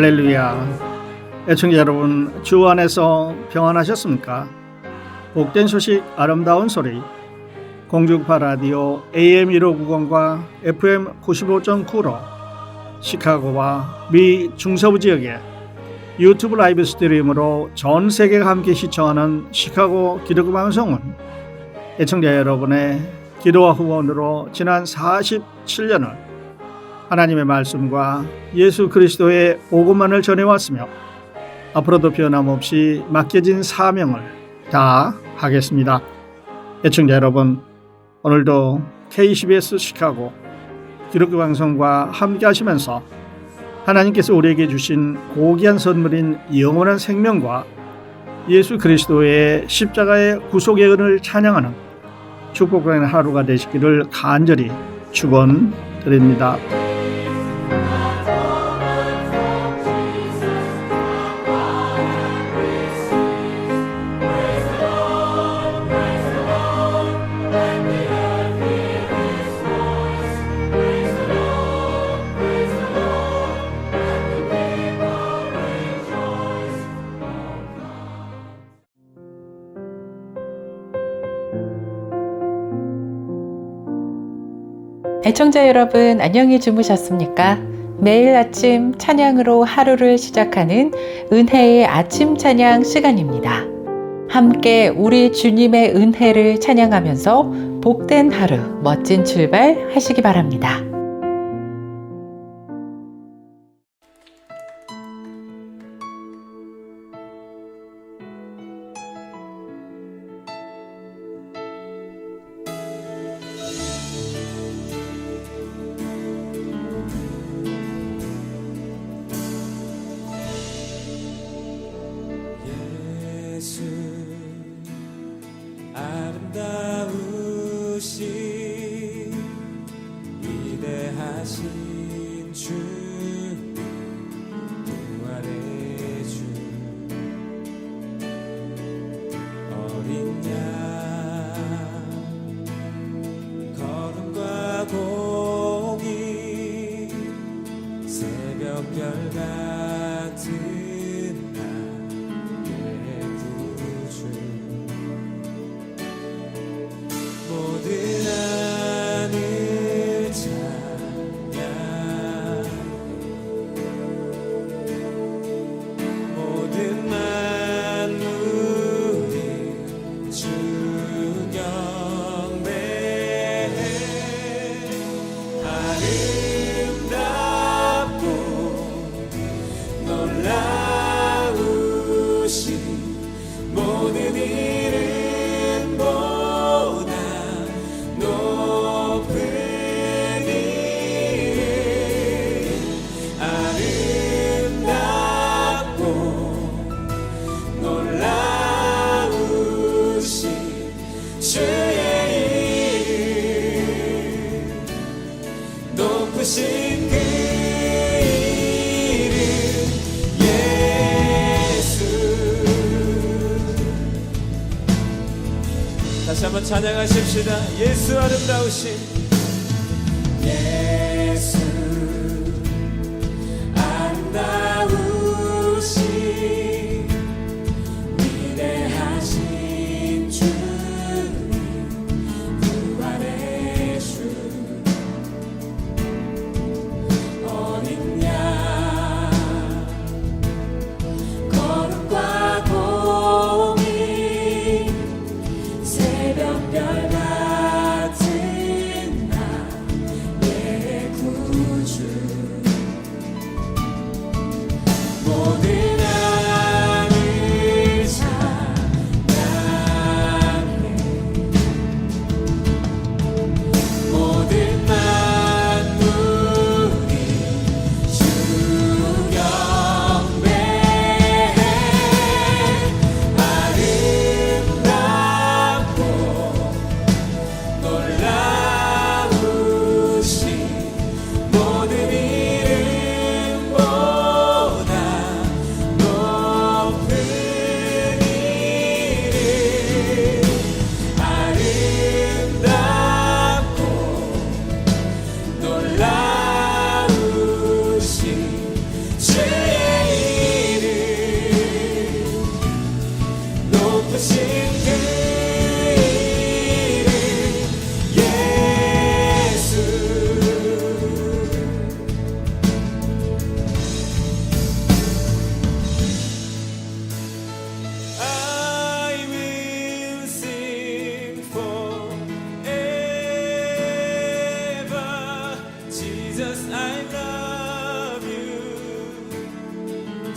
할렐루야. 애청자 여러분, 주 안에서 평안하셨습니까? 복된 소식, 아름다운 소리, 공중파 라디오 AM 1590과 FM 95.9로 시카고와 미 중서부 지역에 유튜브 라이브 스트리밍으로 전 세계가 함께 시청하는 시카고 기독교 방송은 애청자 여러분의 기도와 후원으로 지난 47년을 하나님의 말씀과 예수 그리스도의 복음만을 전해왔으며 앞으로도 변함없이 맡겨진 사명을 다하겠습니다. 애청자 여러분, 오늘도 KCBS 시카고 기독교 방송과 함께 하시면서 하나님께서 우리에게 주신 고귀한 선물인 영원한 생명과 예수 그리스도의 십자가의 구속의 은을 찬양하는 축복받는 하루가 되시기를 간절히 축원드립니다. 애청자 여러분, 안녕히 주무셨습니까? 매일 아침 찬양으로 하루를 시작하는 은혜의 아침 찬양 시간입니다. 함께 우리 주님의 은혜를 찬양하면서 복된 하루, 멋진 출발 하시기 바랍니다. 위대하신 주 부활의 주 어린 양 걸음과 공의 새벽별 같은 나의 구주 모든 하늘 찬양 모든 만물이 주 경배해 아름답고 놀라우신 모든 이름보다 높은 이름 아름답고 놀라우신 주의 이름 높으신 그 이름 예수. 다시 한번 찬양하십시다. 예수 아름다우신 예수 아름다우신 위대하신 주님 부활의 주 어린 양 거룩과 공의 새벽별 같은 나의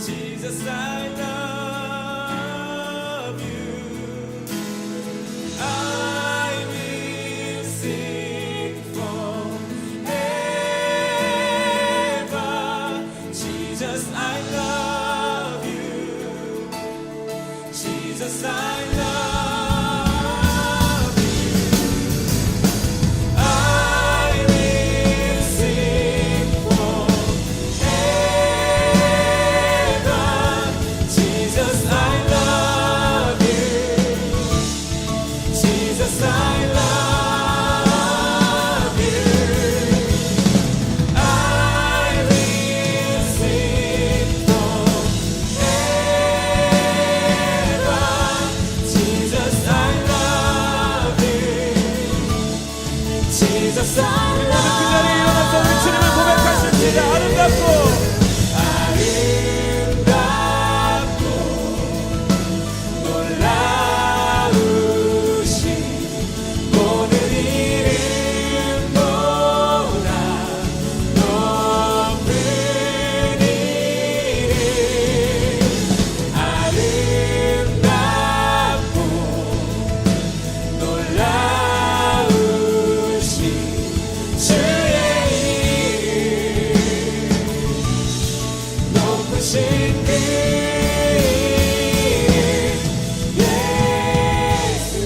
Jesus, I love you. I will sing forever. Jesus, I love you. Jesus, I love you. I will sing forever. Jesus, I love you. Jesus, I love you. I will sing forever. Jesus, I love you. Jesus, I love you. 그 자리에 일어나서 우리 주님을 고백하십니다. 아름답고 놀라우신 모든 이름보다 높은 이름 아름답고 놀라우신 주의 이름 높으신 그 이름 예수.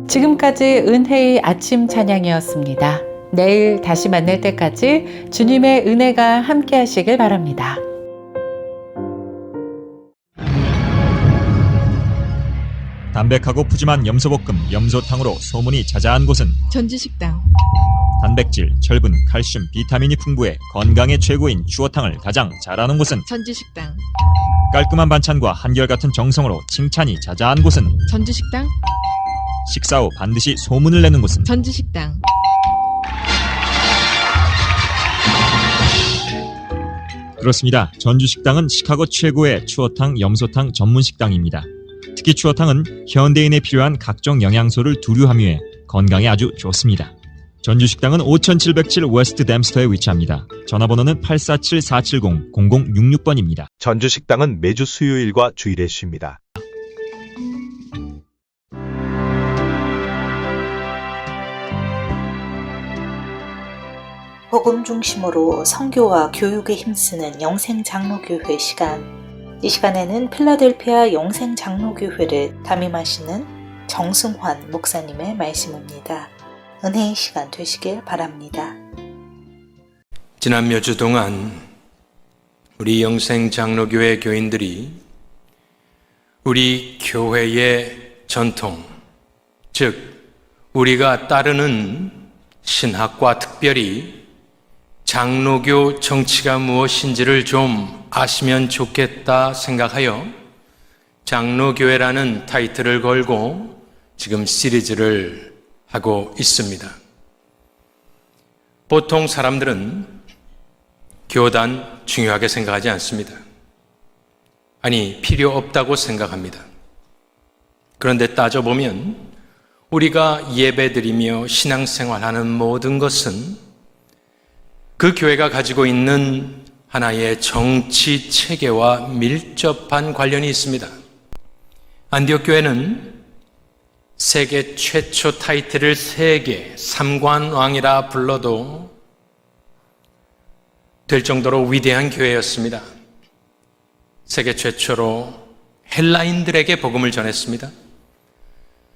지금까지 은혜의 아침 찬양이었습니다. 내일 다시 만날 때까지 주님의 은혜가 함께 하시길 바랍니다. 담백하고 푸짐한 염소볶음, 염소탕으로 소문이 자자한 곳은 전주식당. 단백질, 철분, 칼슘, 비타민이 풍부해 건강에 최고인 추어탕을 가장 잘하는 곳은 전주식당. 깔끔한 반찬과 한결같은 정성으로 칭찬이 자자한 곳은 전주식당. 식사 후 반드시 소문을 내는 곳은 전주식당. 그렇습니다. 전주식당은 시카고 최고의 추어탕, 염소탕 전문 식당입니다. 특히 추어탕은 현대인에 필요한 각종 영양소를 두루 함유해 건강에 아주 좋습니다. 전주식당은 5707 웨스트 댐스터에 위치합니다. 전화번호는 847-470-0066번입니다. 전주식당은 매주 수요일과 주일에 쉽니다. 복음 중심으로 선교와 교육에 힘쓰는 영생장로교회 시간. 이 시간에는 필라델피아 영생장로교회를 담임하시는 정승환 목사님의 말씀입니다. 은혜의 시간 되시길 바랍니다. 지난 몇 주 동안 우리 영생장로교회 교인들이 우리 교회의 전통, 즉 우리가 따르는 신학과 특별히 장로교 정치가 무엇인지를 좀 아시면 좋겠다 생각하여 장로교회라는 타이틀을 걸고 지금 시리즈를 하고 있습니다. 보통 사람들은 교단 중요하게 생각하지 않습니다. 아니, 필요 없다고 생각합니다. 그런데 따져보면 우리가 예배드리며 신앙생활하는 모든 것은 그 교회가 가지고 있는 하나의 정치 체계와 밀접한 관련이 있습니다. 안디옥 교회는 세계 최초 타이틀을 3개, 삼관왕이라 불러도 될 정도로 위대한 교회였습니다. 세계 최초로 헬라인들에게 복음을 전했습니다.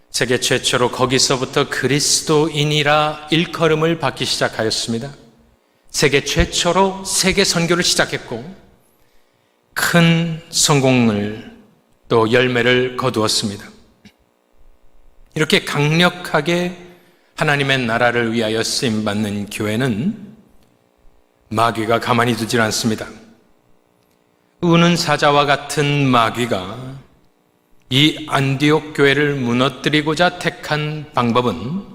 세계 최초로 거기서부터 그리스도인이라 일컬음을 받기 시작하였습니다. 세계 최초로 세계 선교를 시작했고 큰 성공을 또 열매를 거두었습니다. 이렇게 강력하게 하나님의 나라를 위하여 쓰임받는 교회는 마귀가 가만히 두질 않습니다. 우는 사자와 같은 마귀가 이 안디옥 교회를 무너뜨리고자 택한 방법은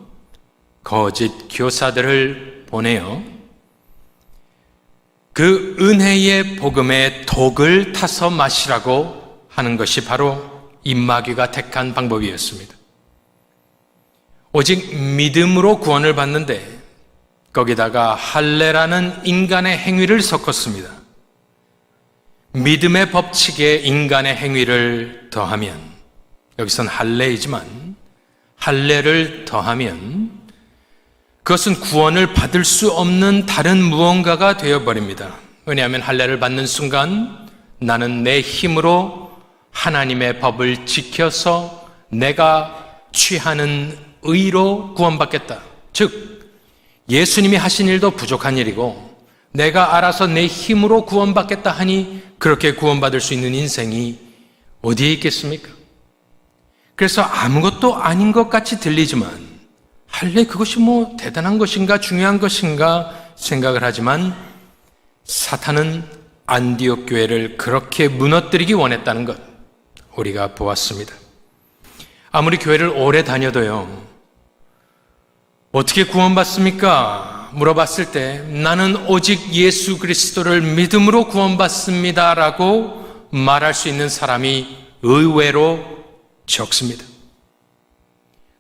거짓 교사들을 보내어 그 은혜의 복음에 독을 타서 마시라고 하는 것이 바로 이 마귀가 택한 방법이었습니다. 오직 믿음으로 구원을 받는데 거기다가 할례라는 인간의 행위를 섞었습니다. 믿음의 법칙에 인간의 행위를 더하면, 여기선 할례이지만 할례를 더하면 그것은 구원을 받을 수 없는 다른 무언가가 되어버립니다. 왜냐하면 할례를 받는 순간 나는 내 힘으로 하나님의 법을 지켜서 내가 취하는 의로 구원받겠다. 즉 예수님이 하신 일도 부족한 일이고 내가 알아서 내 힘으로 구원받겠다 하니 그렇게 구원받을 수 있는 인생이 어디에 있겠습니까? 그래서 아무것도 아닌 것 같이 들리지만 할례 그것이 뭐 대단한 것인가 중요한 것인가 생각을 하지만 사탄은 안디옥 교회를 그렇게 무너뜨리기 원했다는 것 우리가 보았습니다. 아무리 교회를 오래 다녀도요, 어떻게 구원받습니까? 물어봤을 때 나는 오직 예수 그리스도를 믿음으로 구원받습니다 라고 말할 수 있는 사람이 의외로 적습니다.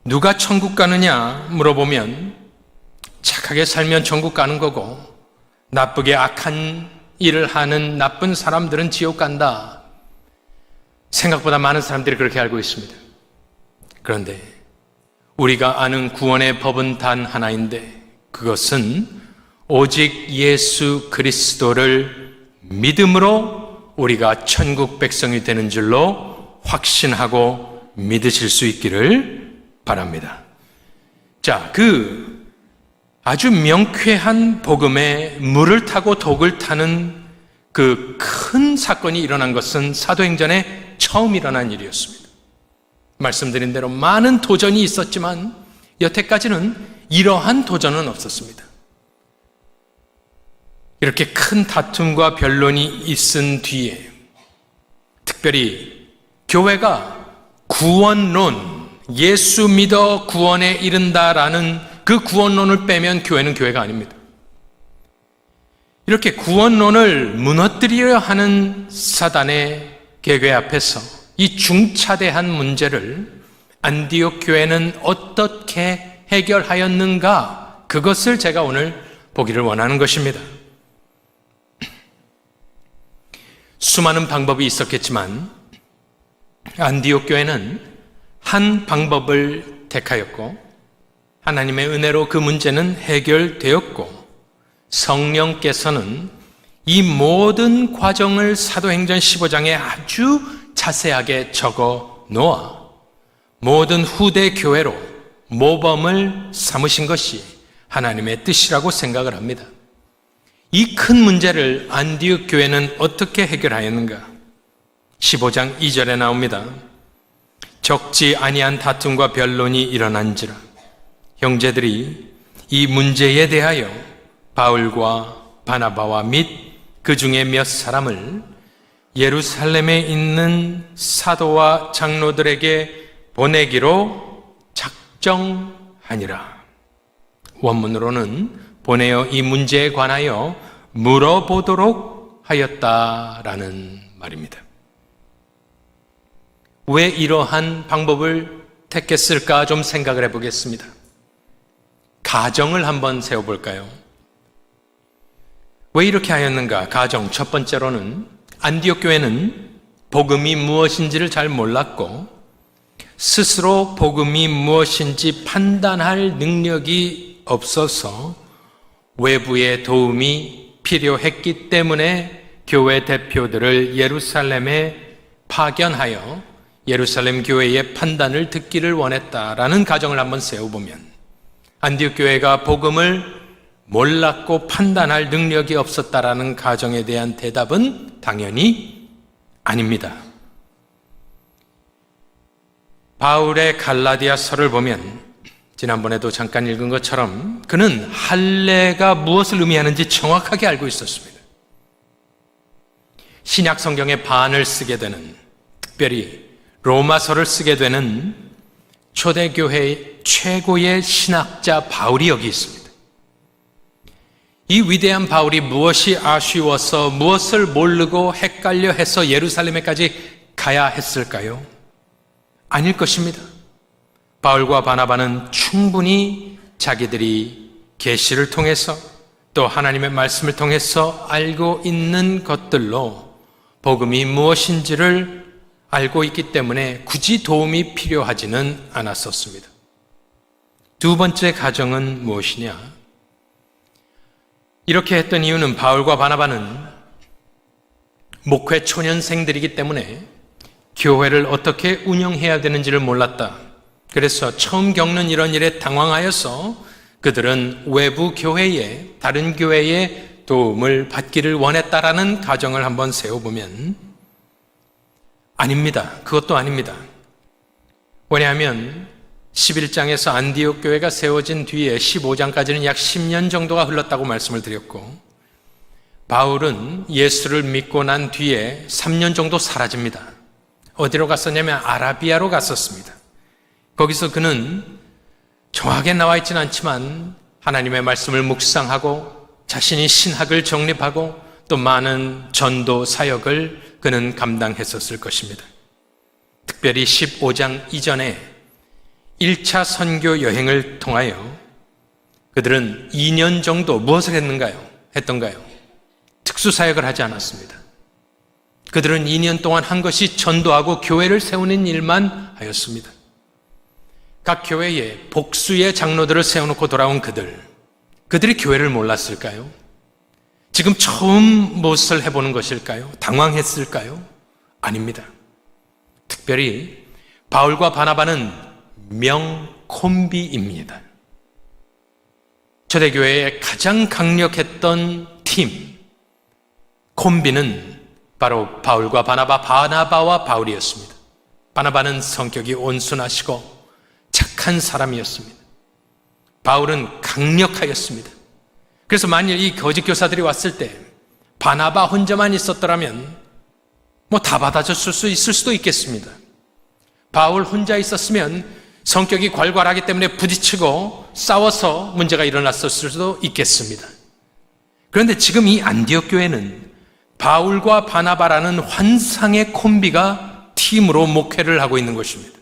누가 천국 가느냐 물어보면 착하게 살면 천국 가는 거고 나쁘게 악한 일을 하는 나쁜 사람들은 지옥 간다. 생각보다 많은 사람들이 그렇게 알고 있습니다. 그런데 우리가 아는 구원의 법은 단 하나인데 그것은 오직 예수 그리스도를 믿음으로 우리가 천국 백성이 되는 줄로 확신하고 믿으실 수 있기를 바랍니다. 자, 그 아주 명쾌한 복음에 물을 타고 독을 타는 그 큰 사건이 일어난 것은 사도행전에 처음 일어난 일이었습니다. 말씀드린 대로 많은 도전이 있었지만 여태까지는 이러한 도전은 없었습니다. 이렇게 큰 다툼과 변론이 있은 뒤에 특별히 교회가 구원론, 예수 믿어 구원에 이른다라는 그 구원론을 빼면 교회는 교회가 아닙니다. 이렇게 구원론을 무너뜨리려 하는 사단의 계획 앞에서 이 중차대한 문제를 안디옥 교회는 어떻게 해결하였는가, 그것을 제가 오늘 보기를 원하는 것입니다. 수많은 방법이 있었겠지만 안디옥 교회는 한 방법을 택하였고 하나님의 은혜로 그 문제는 해결되었고 성령께서는 이 모든 과정을 사도행전 15장에 아주 자세하게 적어 놓아 모든 후대 교회로 모범을 삼으신 것이 하나님의 뜻이라고 생각을 합니다. 이 큰 문제를 안디옥 교회는 어떻게 해결하였는가? 15장 2절에 나옵니다. 적지 아니한 다툼과 변론이 일어난지라 형제들이 이 문제에 대하여 바울과 바나바와 및 그 중에 몇 사람을 예루살렘에 있는 사도와 장로들에게 보내기로 작정하니라. 원문으로는 보내어 이 문제에 관하여 물어보도록 하였다라는 말입니다. 왜 이러한 방법을 택했을까 좀 생각을 해보겠습니다. 가정을 한번 세워볼까요? 왜 이렇게 하였는가? 가정, 첫 번째로는 안디옥 교회는 복음이 무엇인지를 잘 몰랐고 스스로 복음이 무엇인지 판단할 능력이 없어서 외부의 도움이 필요했기 때문에 교회 대표들을 예루살렘에 파견하여 예루살렘 교회의 판단을 듣기를 원했다라는 가정을 한번 세워보면 안디옥 교회가 복음을 몰랐고 판단할 능력이 없었다라는 가정에 대한 대답은 당연히 아닙니다. 바울의 갈라디아서를 보면 지난번에도 잠깐 읽은 것처럼 그는 할례가 무엇을 의미하는지 정확하게 알고 있었습니다. 신약 성경의 반을 쓰게 되는, 특별히 로마서를 쓰게 되는 초대교회의 최고의 신학자 바울이 여기 있습니다. 이 위대한 바울이 무엇이 아쉬워서 무엇을 모르고 헷갈려 해서 예루살렘에까지 가야 했을까요? 아닐 것입니다. 바울과 바나바는 충분히 자기들이 계시를 통해서 또 하나님의 말씀을 통해서 알고 있는 것들로 복음이 무엇인지를 알고 있기 때문에 굳이 도움이 필요하지는 않았었습니다. 두 번째 가정은 무엇이냐? 이렇게 했던 이유는 바울과 바나바는 목회 초년생들이기 때문에 교회를 어떻게 운영해야 되는지를 몰랐다. 그래서 처음 겪는 이런 일에 당황하여서 그들은 외부 교회에, 다른 교회의 도움을 받기를 원했다라는 가정을 한번 세워보면 아닙니다. 그것도 아닙니다. 왜냐하면 11장에서 안디옥 교회가 세워진 뒤에 15장까지는 약 10년 정도가 흘렀다고 말씀을 드렸고 바울은 예수를 믿고 난 뒤에 3년 정도 사라집니다. 어디로 갔었냐면 아라비아로 갔었습니다. 거기서 그는 정확하게 나와 있지는 않지만 하나님의 말씀을 묵상하고 자신이 신학을 정립하고 또 많은 전도 사역을 그는 감당했었을 것입니다. 특별히 15장 이전에 1차 선교 여행을 통하여 그들은 2년 정도 무엇을 했던가요? 특수사역을 하지 않았습니다. 그들은 2년 동안 한 것이 전도하고 교회를 세우는 일만 하였습니다. 각 교회에 복수의 장로들을 세워놓고 돌아온 그들이 교회를 몰랐을까요? 지금 처음 무엇을 해보는 것일까요? 당황했을까요? 아닙니다. 특별히 바울과 바나바는 명콤비입니다. 초대교회의 가장 강력했던 팀, 콤비는 바로 바울과 바나바와 바울이었습니다. 바나바는 성격이 온순하시고 착한 사람이었습니다. 바울은 강력하였습니다. 그래서 만일 이 거짓 교사들이 왔을 때 바나바 혼자만 있었더라면 다 받아줬을 수 있을 수도 있겠습니다. 바울 혼자 있었으면 성격이 괄괄하기 때문에 부딪히고 싸워서 문제가 일어났을 수도 있겠습니다. 그런데 지금 이 안디옥 교회는 바울과 바나바라는 환상의 콤비가 팀으로 목회를 하고 있는 것입니다.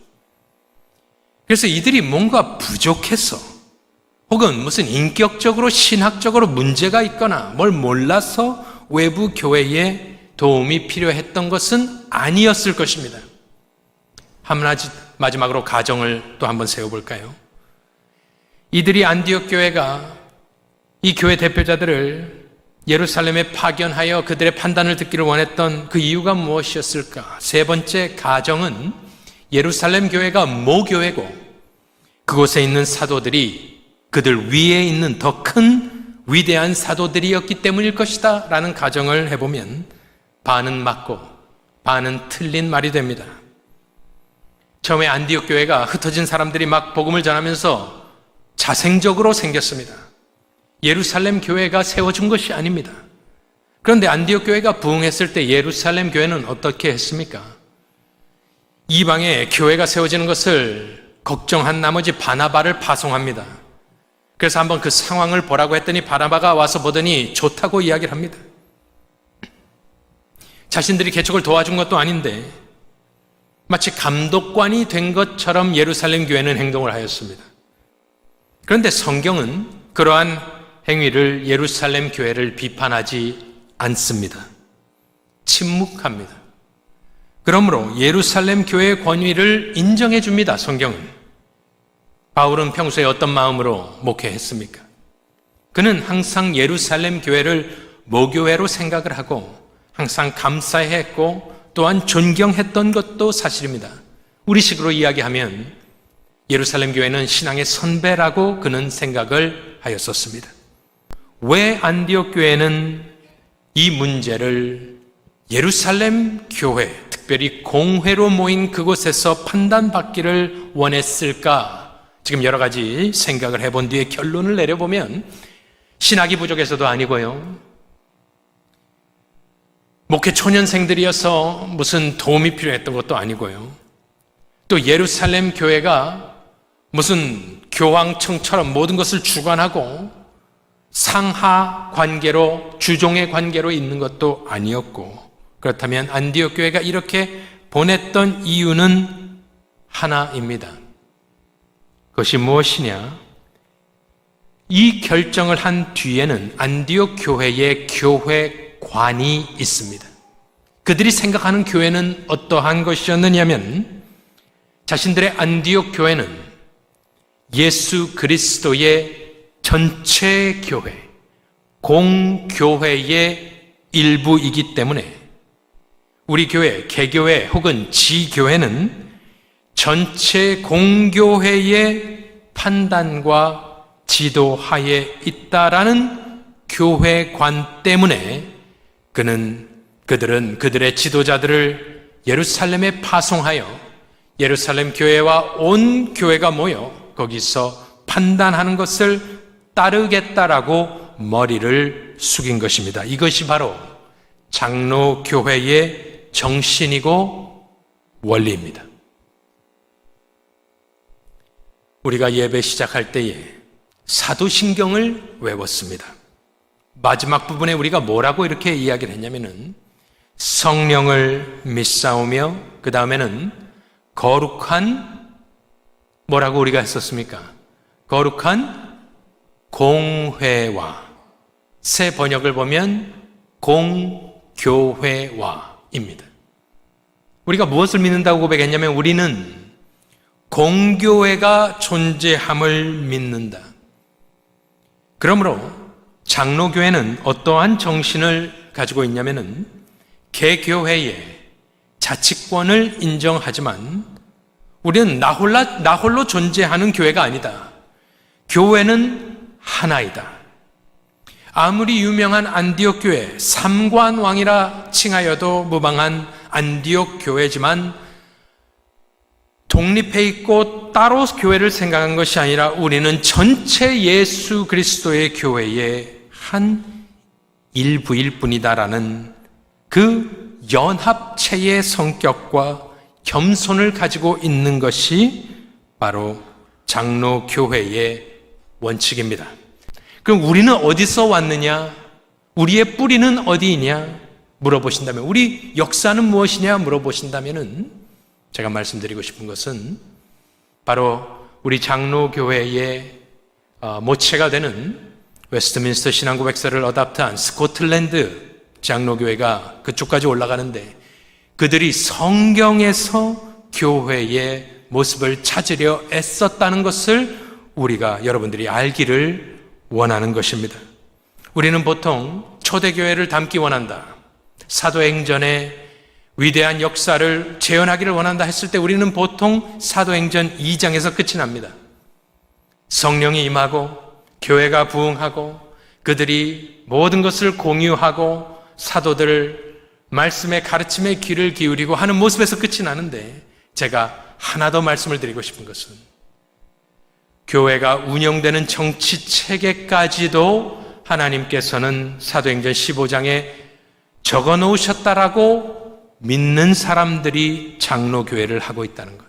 그래서 이들이 뭔가 부족해서 혹은 무슨 인격적으로 신학적으로 문제가 있거나 뭘 몰라서 외부 교회에 도움이 필요했던 것은 아니었을 것입니다. 마지막으로 가정을 또 한번 세워볼까요? 이들이 안디옥 교회가 이 교회 대표자들을 예루살렘에 파견하여 그들의 판단을 듣기를 원했던 그 이유가 무엇이었을까? 세 번째 가정은 예루살렘 교회가 모교회고 그곳에 있는 사도들이 그들 위에 있는 더 큰 위대한 사도들이었기 때문일 것이다 라는 가정을 해보면 반은 맞고 반은 틀린 말이 됩니다. 처음에 안디옥 교회가 흩어진 사람들이 막 복음을 전하면서 자생적으로 생겼습니다. 예루살렘 교회가 세워준 것이 아닙니다. 그런데 안디옥 교회가 부흥했을 때 예루살렘 교회는 어떻게 했습니까? 이방에 교회가 세워지는 것을 걱정한 나머지 바나바를 파송합니다. 그래서 한번 그 상황을 보라고 했더니 바나바가 와서 보더니 좋다고 이야기를 합니다. 자신들이 개척을 도와준 것도 아닌데 마치 감독관이 된 것처럼 예루살렘 교회는 행동을 하였습니다. 그런데 성경은 그러한 행위를 예루살렘 교회를 비판하지 않습니다. 침묵합니다. 그러므로 예루살렘 교회의 권위를 인정해 줍니다. 성경은. 바울은 평소에 어떤 마음으로 목회했습니까? 그는 항상 예루살렘 교회를 모교회로 생각을 하고 항상 감사했고 또한 존경했던 것도 사실입니다. 우리식으로 이야기하면 예루살렘 교회는 신앙의 선배라고 그는 생각을 하였었습니다. 왜 안디옥 교회는 이 문제를 예루살렘 교회, 특별히 공회로 모인 그곳에서 판단받기를 원했을까? 지금 여러 가지 생각을 해본 뒤에 결론을 내려보면 신학이 부족해서도 아니고요. 목회 초년생들이어서 무슨 도움이 필요했던 것도 아니고요. 또 예루살렘 교회가 무슨 교황청처럼 모든 것을 주관하고 상하 관계로 주종의 관계로 있는 것도 아니었고 그렇다면 안디옥 교회가 이렇게 보냈던 이유는 하나입니다. 그것이 무엇이냐? 이 결정을 한 뒤에는 안디옥 교회의 교회관이 있습니다. 그들이 생각하는 교회는 어떠한 것이었느냐면 자신들의 안디옥 교회는 예수 그리스도의 전체 교회, 공교회의 일부이기 때문에 우리 교회, 개교회 혹은 지교회는 전체 공교회의 판단과 지도하에 있다라는 교회관 때문에 그들은 그들의 지도자들을 예루살렘에 파송하여 예루살렘 교회와 온 교회가 모여 거기서 판단하는 것을 따르겠다라고 머리를 숙인 것입니다. 이것이 바로 장로교회의 정신이고 원리입니다. 우리가 예배 시작할 때에 사도신경을 외웠습니다. 마지막 부분에 우리가 뭐라고 이렇게 이야기를 했냐면은 성령을 믿사오며 그 다음에는 거룩한 뭐라고 우리가 했었습니까? 거룩한 공회와 새 번역을 보면 공교회와입니다. 우리가 무엇을 믿는다고 고백했냐면 우리는 공교회가 존재함을 믿는다. 그러므로 장로교회는 어떠한 정신을 가지고 있냐면은 개교회의 자치권을 인정하지만 우리는 나 홀로 존재하는 교회가 아니다. 교회는 하나이다. 아무리 유명한 안디옥 교회, 삼관왕이라 칭하여도 무방한 안디옥 교회지만 독립해 있고 따로 교회를 생각한 것이 아니라 우리는 전체 예수 그리스도의 교회의 한 일부일 뿐이다라는 그 연합체의 성격과 겸손을 가지고 있는 것이 바로 장로교회의 원칙입니다. 그럼 우리는 어디서 왔느냐? 우리의 뿌리는 어디이냐? 물어보신다면, 우리 역사는 무엇이냐? 물어보신다면은 제가 말씀드리고 싶은 것은 바로 우리 장로교회의 모체가 되는 웨스트민스터 신앙고백서를 어답트한 스코틀랜드 장로교회가 그쪽까지 올라가는데, 그들이 성경에서 교회의 모습을 찾으려 애썼다는 것을 우리가 여러분들이 알기를 원하는 것입니다. 우리는 보통 초대교회를 담기 원한다, 사도행전의 위대한 역사를 재현하기를 원한다 했을 때 우리는 보통 사도행전 2장에서 끝이 납니다. 성령이 임하고 교회가 부흥하고 그들이 모든 것을 공유하고 사도들 말씀의 가르침에 귀를 기울이고 하는 모습에서 끝이 나는데, 제가 하나 더 말씀을 드리고 싶은 것은 교회가 운영되는 정치 체계까지도 하나님께서는 사도행전 15장에 적어 놓으셨다라고 믿는 사람들이 장로교회를 하고 있다는 것.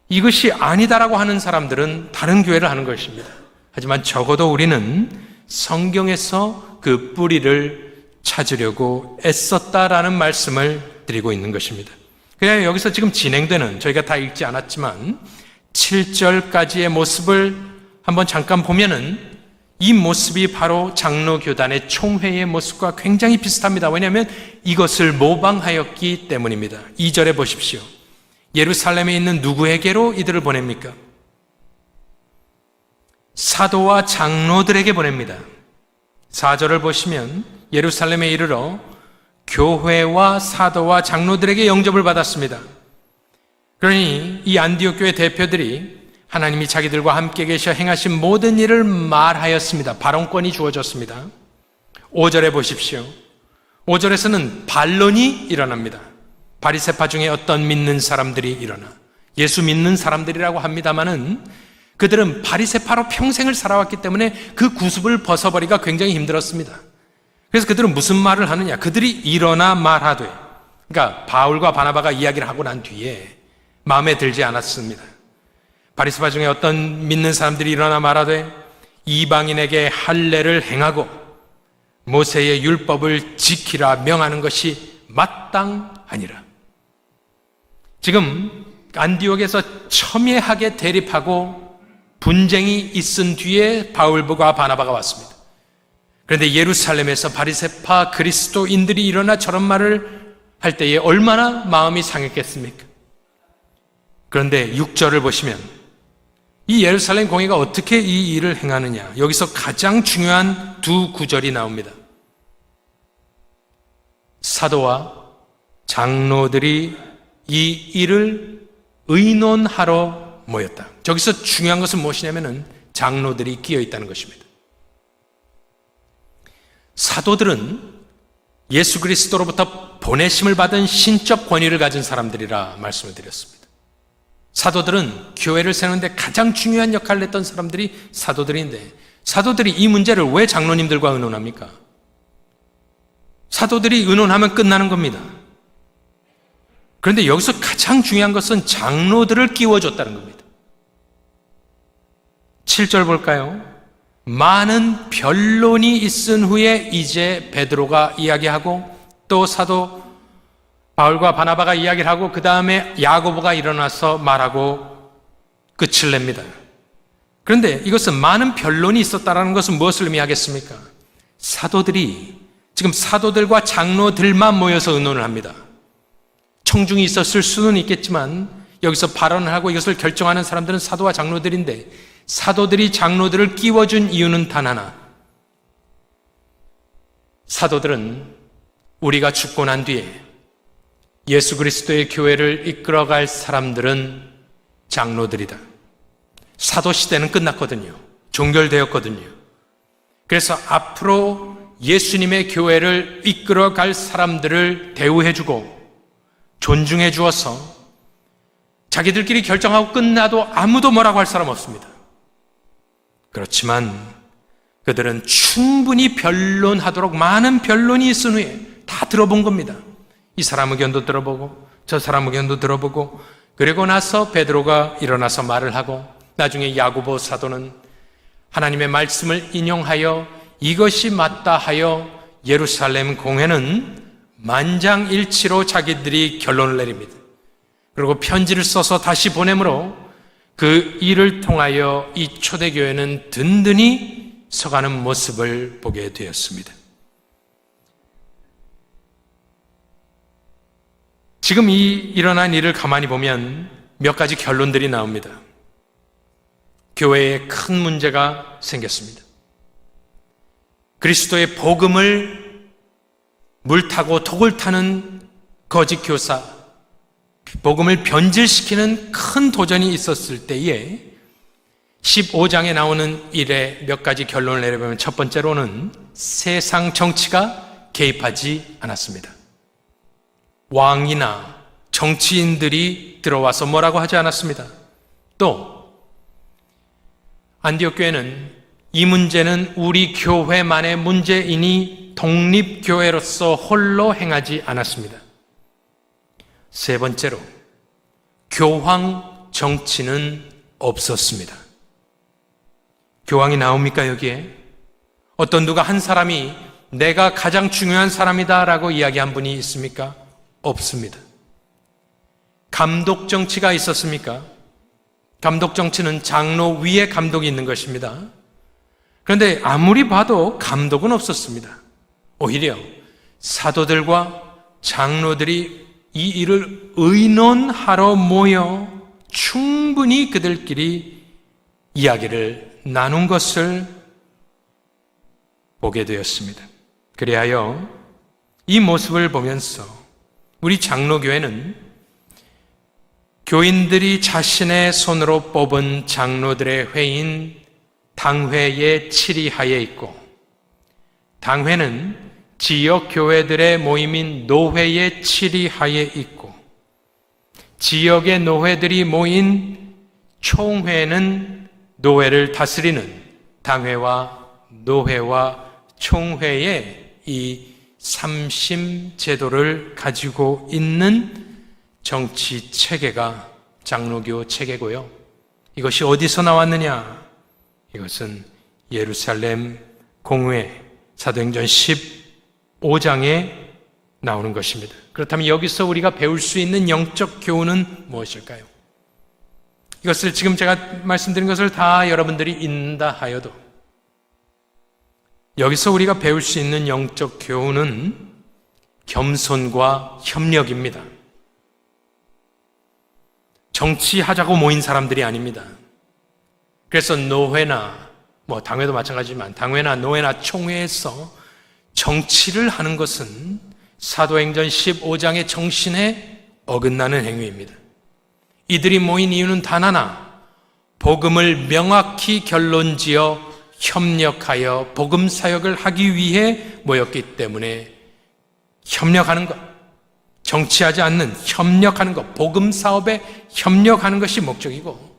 이것이 아니다라고 하는 사람들은 다른 교회를 하는 것입니다. 하지만 적어도 우리는 성경에서 그 뿌리를 찾으려고 애썼다라는 말씀을 드리고 있는 것입니다. 그냥 여기서 지금 진행되는, 저희가 다 읽지 않았지만 7절까지의 모습을 한번 잠깐 보면은 이 모습이 바로 장로교단의 총회의 모습과 굉장히 비슷합니다. 왜냐하면 이것을 모방하였기 때문입니다. 2절에 보십시오. 예루살렘에 있는 누구에게로 이들을 보냅니까? 사도와 장로들에게 보냅니다. 4절을 보시면 예루살렘에 이르러 교회와 사도와 장로들에게 영접을 받았습니다. 그러니 이 안디옥 교회 대표들이 하나님이 자기들과 함께 계셔 행하신 모든 일을 말하였습니다. 발언권이 주어졌습니다. 5절에 보십시오. 5절에서는 반론이 일어납니다. 바리새파 중에 어떤 믿는 사람들이 일어나, 예수 믿는 사람들이라고 합니다마는 그들은 바리새파로 평생을 살아왔기 때문에 그 구습을 벗어버리기가 굉장히 힘들었습니다. 그래서 그들은 무슨 말을 하느냐? 그들이 일어나 말하되, 그러니까 바울과 바나바가 이야기를 하고 난 뒤에 마음에 들지 않았습니다. 바리새파 중에 어떤 믿는 사람들이 일어나 말하되 이방인에게 할례를 행하고 모세의 율법을 지키라 명하는 것이 마땅하니라. 지금 안디옥에서 첨예하게 대립하고 분쟁이 있은 뒤에 바울과 바나바가 왔습니다. 그런데 예루살렘에서 바리새파 그리스도인들이 일어나 저런 말을 할 때에 얼마나 마음이 상했겠습니까? 그런데 6절을 보시면 이 예루살렘 공회가 어떻게 이 일을 행하느냐, 여기서 가장 중요한 두 구절이 나옵니다. 사도와 장로들이 이 일을 의논하러 모였다. 저기서 중요한 것은 무엇이냐면은 장로들이 끼어 있다는 것입니다. 사도들은 예수 그리스도로부터 보내심을 받은 신적 권위를 가진 사람들이라 말씀을 드렸습니다. 사도들은 교회를 세우는데 가장 중요한 역할을 했던 사람들이 사도들인데, 사도들이 이 문제를 왜 장로님들과 의논합니까? 사도들이 의논하면 끝나는 겁니다. 그런데 여기서 가장 중요한 것은 장로들을 끼워줬다는 겁니다. 7절 볼까요? 많은 변론이 있은 후에 이제 베드로가 이야기하고 또 사도 바울과 바나바가 이야기를 하고 그 다음에 야고보가 일어나서 말하고 끝을 냅니다. 그런데 이것은 많은 변론이 있었다는 것은 무엇을 의미하겠습니까? 사도들이, 지금 사도들과 장로들만 모여서 의논을 합니다. 청중이 있었을 수는 있겠지만 여기서 발언을 하고 이것을 결정하는 사람들은 사도와 장로들인데, 사도들이 장로들을 끼워준 이유는 단 하나, 사도들은 우리가 죽고 난 뒤에 예수 그리스도의 교회를 이끌어갈 사람들은 장로들이다. 사도 시대는 끝났거든요. 종결되었거든요. 그래서 앞으로 예수님의 교회를 이끌어갈 사람들을 대우해 주고 존중해 주어서 자기들끼리 결정하고 끝나도 아무도 뭐라고 할 사람 없습니다. 그렇지만 그들은 충분히 변론하도록 많은 변론이 있은 후에 다 들어본 겁니다. 이 사람 의견도 들어보고 저 사람 의견도 들어보고, 그리고 나서 베드로가 일어나서 말을 하고, 나중에 야고보 사도는 하나님의 말씀을 인용하여 이것이 맞다 하여 예루살렘 공회는 만장일치로 자기들이 결론을 내립니다. 그리고 편지를 써서 다시 보내므로 그 일을 통하여 이 초대교회는 든든히 서가는 모습을 보게 되었습니다. 지금 이 일어난 일을 가만히 보면 몇 가지 결론들이 나옵니다. 교회에 큰 문제가 생겼습니다. 그리스도의 복음을 물타고 독을 타는 거짓 교사, 복음을 변질시키는 큰 도전이 있었을 때에 15장에 나오는 일에 몇 가지 결론을 내려보면, 첫 번째로는 세상 정치가 개입하지 않았습니다. 왕이나 정치인들이 들어와서 뭐라고 하지 않았습니다. 또 안디옥 교회는 이 문제는 우리 교회만의 문제이니 독립교회로서 홀로 행하지 않았습니다. 세 번째로, 교황 정치는 없었습니다. 교황이 나옵니까 여기에? 어떤 누가 한 사람이 내가 가장 중요한 사람이다 라고 이야기한 분이 있습니까? 없습니다. 감독 정치가 있었습니까? 감독 정치는 장로 위에 감독이 있는 것입니다. 그런데 아무리 봐도 감독은 없었습니다. 오히려 사도들과 장로들이 이 일을 의논하러 모여 충분히 그들끼리 이야기를 나눈 것을 보게 되었습니다. 그리하여 이 모습을 보면서 우리 장로교회는 교인들이 자신의 손으로 뽑은 장로들의 회인 당회의 치리하에 있고, 당회는 지역 교회들의 모임인 노회의 치리하에 있고, 지역의 노회들이 모인 총회는 노회를 다스리는 당회와 노회와 총회의 이 삼심 제도를 가지고 있는 정치 체계가 장로교 체계고요. 이것이 어디서 나왔느냐? 이것은 예루살렘 공회 사도행전 15장에 나오는 것입니다. 그렇다면 여기서 우리가 배울 수 있는 영적 교훈은 무엇일까요? 이것을 지금 제가 말씀드린 것을 다 여러분들이 읽는다 하여도 여기서 우리가 배울 수 있는 영적 교훈은 겸손과 협력입니다. 정치하자고 모인 사람들이 아닙니다. 그래서 노회나 당회도 마찬가지지만 당회나 노회나 총회에서 정치를 하는 것은 사도행전 15장의 정신에 어긋나는 행위입니다. 이들이 모인 이유는 단 하나, 복음을 명확히 결론지어 협력하여 복음 사역을 하기 위해 모였기 때문에 협력하는 것, 정치하지 않는 협력하는 것, 복음 사업에 협력하는 것이 목적이고,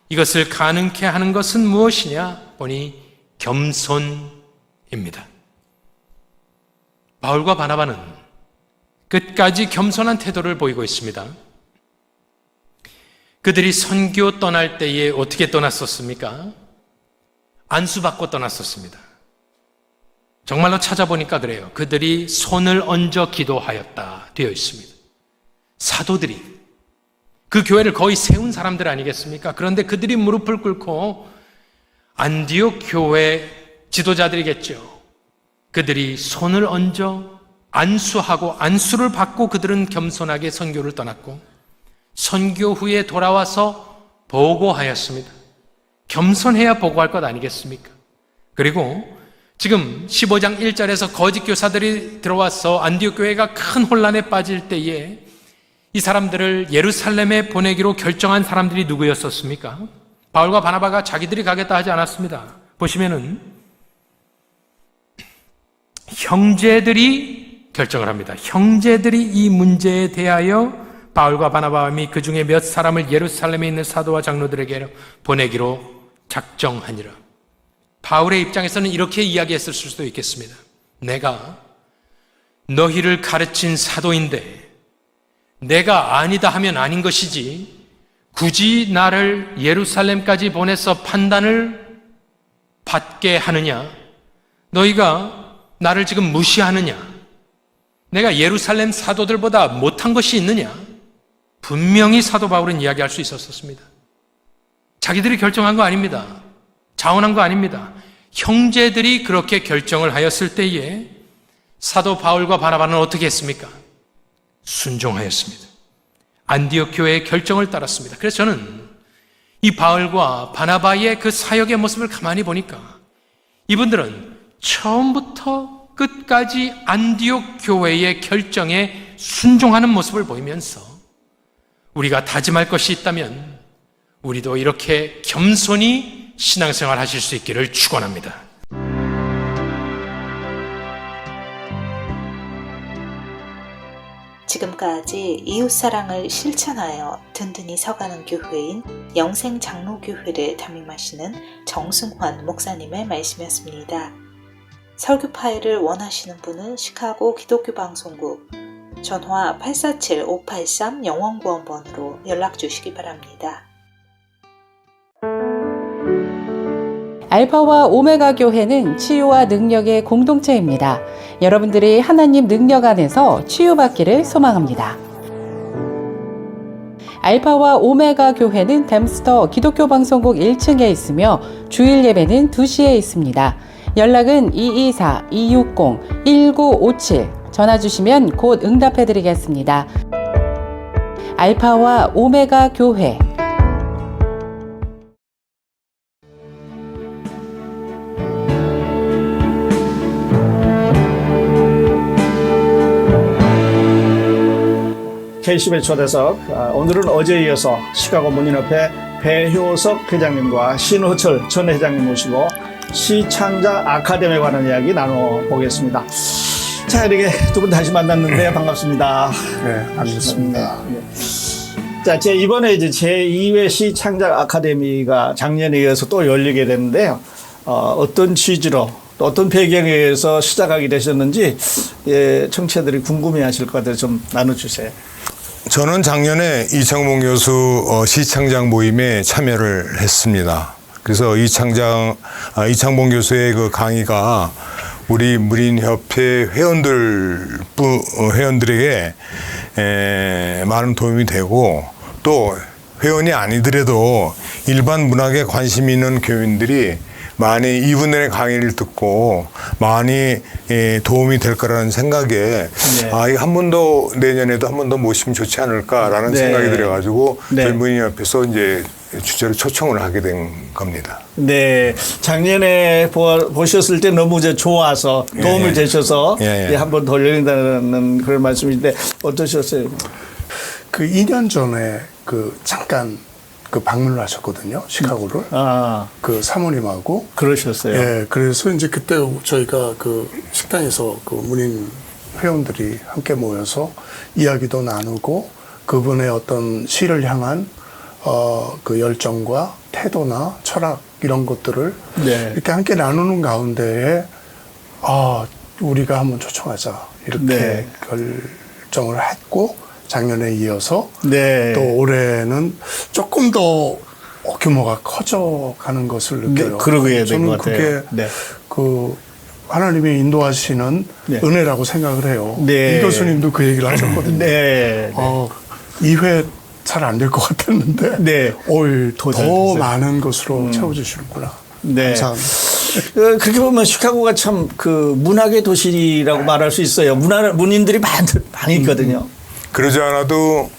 이것을 가능케 하는 것은 무엇이냐 보니 겸손입니다. 바울과 바나바는 끝까지 겸손한 태도를 보이고 있습니다. 그들이 선교 떠날 때에 어떻게 떠났었습니까? 안수받고 떠났었습니다. 정말로 찾아보니까 그래요. 그들이 손을 얹어 기도하였다 되어 있습니다. 사도들이 그 교회를 거의 세운 사람들 아니겠습니까? 그런데 그들이 무릎을 꿇고 안디옥 교회 지도자들이겠죠. 그들이 손을 얹어 안수하고 안수를 받고 그들은 겸손하게 선교를 떠났고, 선교 후에 돌아와서 보고하였습니다. 겸손해야 보고할 것 아니겠습니까? 그리고 지금 15장 1절에서 거짓 교사들이 들어와서 안디옥 교회가 큰 혼란에 빠질 때에 이 사람들을 예루살렘에 보내기로 결정한 사람들이 누구였었습니까? 바울과 바나바가 자기들이 가겠다 하지 않았습니다. 보시면은 형제들이 결정을 합니다. 형제들이 이 문제에 대하여 바울과 바나바와 및 그 중에 몇 사람을 예루살렘에 있는 사도와 장로들에게 보내기로 작정하니라. 바울의 입장에서는 이렇게 이야기했을 수도 있겠습니다. 내가 너희를 가르친 사도인데 내가 아니다 하면 아닌 것이지 굳이 나를 예루살렘까지 보내서 판단을 받게 하느냐? 너희가 나를 지금 무시하느냐? 내가 예루살렘 사도들보다 못한 것이 있느냐? 분명히 사도 바울은 이야기할 수 있었습니다. 자기들이 결정한 거 아닙니다. 자원한 거 아닙니다. 형제들이 그렇게 결정을 하였을 때에 사도 바울과 바나바는 어떻게 했습니까? 순종하였습니다. 안디옥 교회의 결정을 따랐습니다. 그래서 저는 이 바울과 바나바의 그 사역의 모습을 가만히 보니까 이분들은 처음부터 끝까지 안디옥 교회의 결정에 순종하는 모습을 보이면서 우리가 다짐할 것이 있다면 우리도 이렇게 겸손히 신앙생활 하실 수 있기를 축원합니다. 지금까지 이웃사랑을 실천하여 든든히 서가는 교회인 영생장로교회를 담임하시는 정승환 목사님의 말씀이었습니다. 설교 파일을 원하시는 분은 시카고 기독교 방송국 전화 847-583-영원구원번으로 연락 주시기 바랍니다. 알파와 오메가 교회는 치유와 능력의 공동체입니다. 여러분들이 하나님 능력 안에서 치유받기를 소망합니다. 알파와 오메가 교회는 댐스터 기독교 방송국 1층에 있으며 주일 예배는 2시에 있습니다. 연락은 224-260-1957 전화 주시면 곧 응답해 드리겠습니다. 알파와 오메가 교회 K10의 초대석, 오늘은 어제에 이어서 시카고 문인협회 배효석 회장님과 신호철 전 회장님 모시고 시창작 아카데미에 관한 이야기 나눠보겠습니다. 자, 이렇게 두 분 다시 만났는데 반갑습니다. 네, 반갑습니다. 자, 이번에 이제 제2회 시창작 아카데미가 작년에 이어서 또 열리게 됐는데요. 어떤 취지로 또 어떤 배경에 의해서 시작하게 되셨는지 청취자들이 궁금해하실 것 같아서 좀 나눠주세요. 저는 작년에 이창봉 교수 시창작 모임에 참여를 했습니다. 그래서 이창봉 교수의 그 강의가 우리 문인협회 회원들에게 많은 도움이 되고 또 회원이 아니더라도 일반 문학에 관심 있는 교인들이 많이 이분들의 강의를 듣고 많이 도움이 될 거라는 생각에 네. 이거 한 번 더 내년에도 한 번 더 모시면 좋지 않을까라는 네. 생각이 들어가지고 네. 저희 문인협회에서 이제 주제로 초청을 하게 된 겁니다. 네, 작년에 보셨을 때 너무 이제 좋아서 도움이 되셔서 한 번 더 열린다는 그런 말씀인데 어떠셨어요? 그 2년 전에 잠깐 방문을 하셨거든요, 시카고를. 그 사모님하고. 그러셨어요. 예, 그래서 이제 그때 저희가 식당에서 문인 회원들이 함께 모여서 이야기도 나누고 그분의 어떤 시를 향한 그 열정과 태도나 철학 이런 것들을 이렇게 함께 나누는 가운데에 우리가 한번 초청하자 이렇게 결정을 했고 작년에 이어서 또 올해는 조금 더 규모가 커져가는 것을 느껴요. 그러게 된 것 같아요. 저는 그게 하나님이 인도하시는 은혜라고 생각을 해요. 이 교수님도 그 얘기를 하셨거든요. 2회 잘 안 될 것 같았는데 올 더 많은 것으로 채워주시는구나. 감사합니다. 그렇게 보면 시카고가 참 문학의 도시라고 말할 수 있어요. 문인들이 많이 있거든요. 그러지 않아도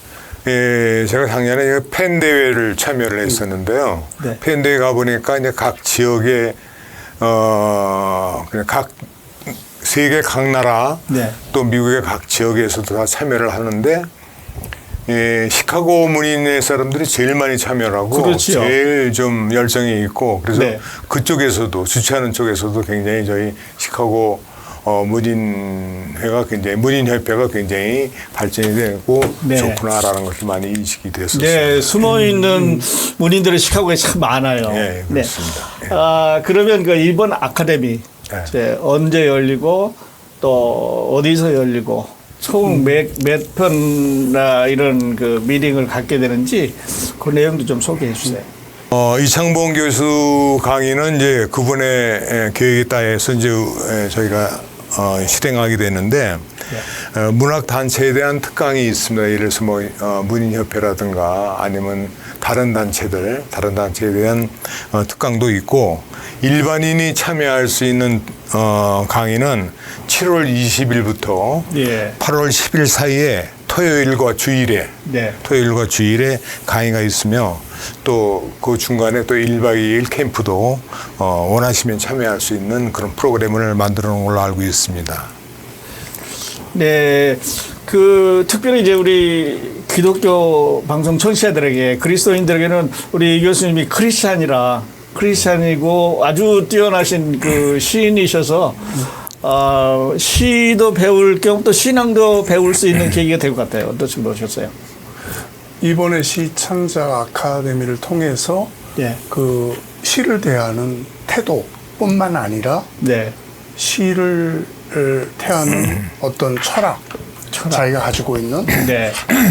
제가 작년에 팬대회를 참여를 했었는데요. 팬대회 가보니까 이제 각 지역에 그냥 각 세계 각 나라 또 미국의 각 지역에서도 다 참여를 하는데 시카고 문인의 사람들이 제일 많이 참여를 하고 그렇지요. 제일 좀 열정이 있고 그래서 그쪽에서도 주최하는 쪽에서도 굉장히 저희 시카고 문인협회가 굉장히 발전이 되고 네. 좋구나라는 것이 많이 인식이 됐었습니다. 네, 숨어 있는 문인들이 시카고에 참 많아요. 네, 그렇습니다. 네. 그러면 그 이번 아카데미 이제 언제 열리고 또 어디서 열리고 총 몇 편 이런 그 미팅을 갖게 되는지 그 내용도 좀 소개해 주세요. 이창봉 교수 강의는 이제 그분의 계획에 따라서 이제 저희가 실행하게 되는데 문학 단체에 대한 특강이 있습니다. 예를 들어서 뭐 문인협회라든가 아니면 다른 단체에 대한 특강도 있고 일반인이 참여할 수 있는 강의는 7월 20일부터 8월 10일 사이에 토요일과 주일에 강의가 있으며 또 그 중간에 또 1박 2일 캠프도 원하시면 참여할 수 있는 그런 프로그램을 만들어 놓은 걸로 알고 있습니다. 네, 그 특별히 이제 우리 기독교 방송 청취자들에게 그리스도인들에게는 우리 이 교수님이 크리스찬이고 아주 뛰어나신 그 시인이셔서 시도 배울 겸 또 신앙도 배울 수 있는 계기가 될 것 같아요. 어떻게 보셨어요? 이번에 시창작 아카데미를 통해서 그 시를 대하는 태도뿐만 아니라 시를 대하는 어떤 철학, 자기가 가지고 있는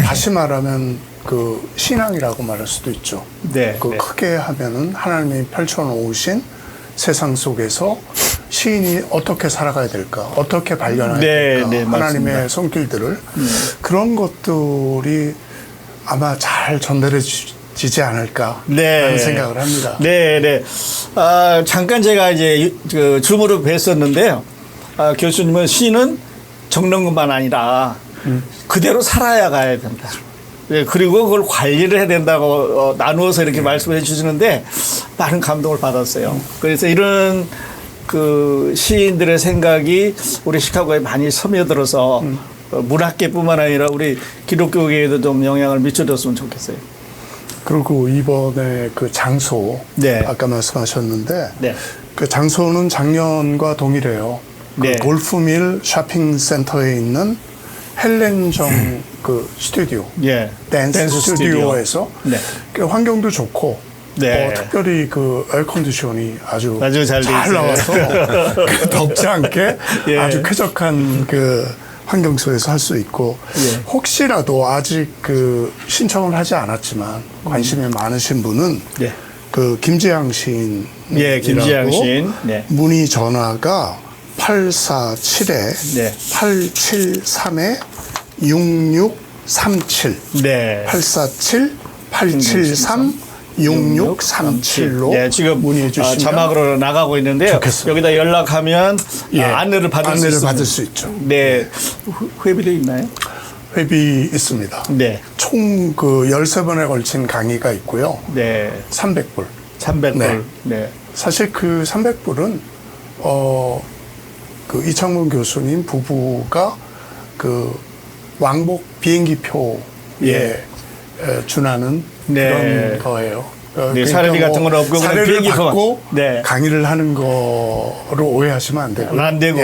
다시 말하면 그 신앙이라고 말할 수도 있죠. 크게 하면은 하나님이 펼쳐놓으신 세상 속에서 시인이 어떻게 살아가야 될까, 어떻게 발견해야 될까, 하나님의 맞습니다. 손길들을 그런 것들이 아마 잘 전달해지지 않을까 하는 생각을 합니다. 잠깐 제가 이제 그 줌으로 뵀었는데요. 교수님은 시는 적는 것만 아니라 그대로 살아야 가야 된다. 그리고 그걸 관리를 해야 된다고 나누어서 이렇게 말씀해 주시는데 많은 감동을 받았어요. 그래서 이런 그 시인들의 생각이 우리 시카고에 많이 스며들어서 문학계뿐만 아니라 우리 기독교계에도 좀 영향을 미쳐줬으면 좋겠어요. 그리고 이번에 그 장소 아까 말씀하셨는데 그 장소는 작년과 동일해요. 그 골프밀 쇼핑센터에 있는 헬렌정 그 스튜디오, 댄스 스튜디오에서 그 환경도 좋고 특별히 그 에어컨디션이 아주 잘 나와서 덥지 않게 아주 쾌적한 그 환경 속에서 할 수 있고 혹시라도 아직 그 신청을 하지 않았지만 관심이 많으신 분은 그 김지향 시인이라고 김지향 시인 문의 전화가 847에 873에 6637 847-873 6637로 지금 문의해 주시면 자막으로 나가고 있는데요. 좋겠습니다. 여기다 연락하면 안내를 받을 수 있죠. 회비도 있나요? 회비 있습니다. 총 그 13번에 걸친 강의가 있고요. 300불. 300불. 사실 그 300불은 그 이창문 교수님 부부가 그 왕복 비행기표에 준하는 그런 거예요. 사례비 같은 건 없고 사례를 받고 강의를 하는 거로 오해하시면 안 되고. 안 되고.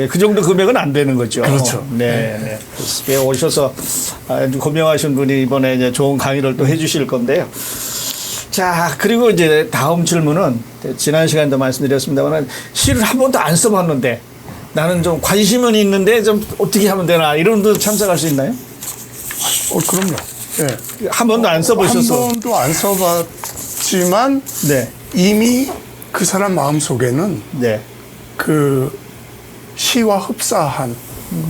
그 정도 금액은 안 되는 거죠. 그렇죠. 오셔서 아주 고명하신 분이 이번에 이제 좋은 강의를 또 해주실 건데요. 자, 그리고 이제 다음 질문은 지난 시간에도 말씀드렸습니다만 시를 한 번도 안 써봤는데 나는 좀 관심은 있는데 좀 어떻게 하면 되나 이런 분도 참석할 수 있나요? 그럼요. 한 번도 안 써보셨어? 한 번도 안 써봤지만 이미 그 사람 마음속에는 그 시와 흡사한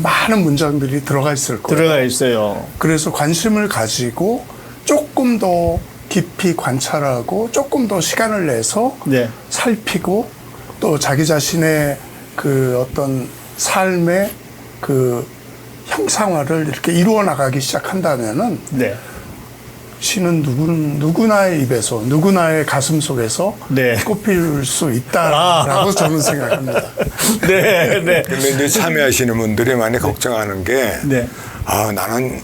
많은 문장들이 들어가 있을 거예요. 들어가 있어요. 그래서 관심을 가지고 조금 더 깊이 관찰하고 조금 더 시간을 내서 살피고 또 자기 자신의 그 어떤 삶의 그 형상화를 이렇게 이루어 나가기 시작한다면은 시는 누구나의 입에서 누구나의 가슴 속에서 꽃필 수 있다라고 저는 생각합니다. 그런데 이제 참여하시는 분들이 많이 걱정하는 게 나는